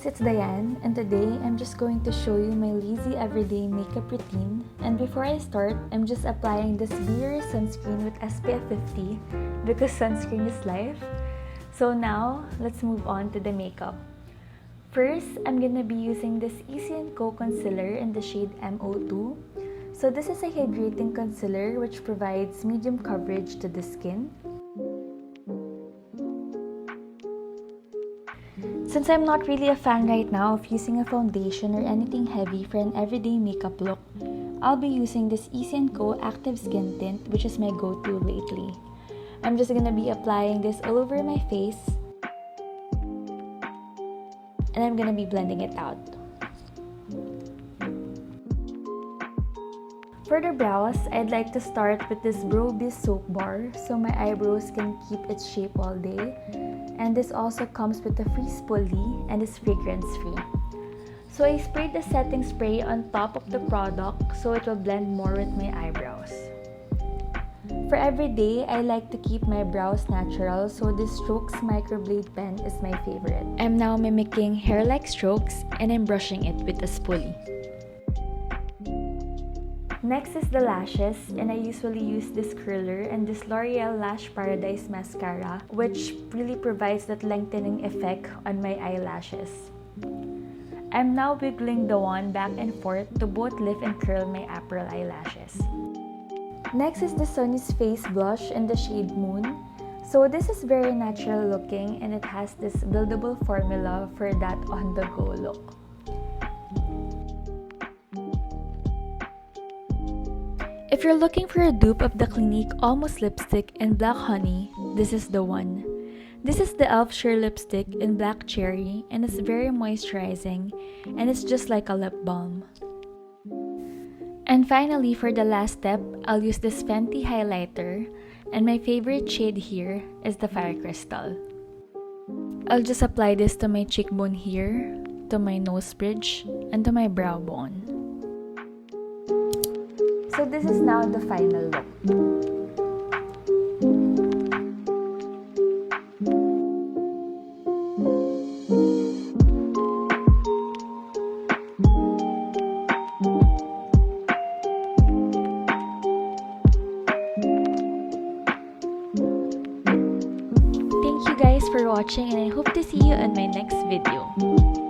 guys, it's Diane, and today I'm just going to show you my lazy everyday makeup routine. And before I start, I'm just applying this Beer sunscreen with SPF 50 because sunscreen is life. So now, let's move on to the makeup. First, I'm gonna be using this Easy & Co concealer in the shade MO2. So this is a hydrating concealer which provides medium coverage to the skin. Since I'm not really a fan right now of using a foundation or anything heavy for an everyday makeup look, I'll be using this Easy & Co Active Skin Tint, which is my go-to lately. I'm just gonna be applying this all over my face, and I'm gonna be blending it out. For the brows, I'd like to start with this Brow Biz soap bar so my eyebrows can keep its shape all day. And this also comes with a free spoolie and is fragrance free. So I sprayed the setting spray on top of the product so it will blend more with my eyebrows. For every day, I like to keep my brows natural, so this Strokes microblade pen is my favorite. I'm now mimicking hair-like strokes and I'm brushing it with a spoolie. Next is the lashes, and I usually use this curler and this L'Oreal Lash Paradise Mascara, which really provides that lengthening effect on my eyelashes. I'm now wiggling the wand back and forth to both lift and curl my upper eyelashes. Next is the Sunny's Face Blush in the shade Moon. So this is very natural looking and it has this buildable formula for that on-the-go look. If you're looking for a dupe of the Clinique Almost Lipstick in Black Honey, this is the one. This is the e.l.f. Sheer Lipstick in Black Cherry and it's very moisturizing and it's just like a lip balm. And finally, for the last step, I'll use this Fenty highlighter, and my favorite shade here is the Fire Crystal. I'll just apply this to my cheekbone here, to my nose bridge, and to my brow bone. So this is now the final look. Thank you guys for watching and I hope to see you in my next video.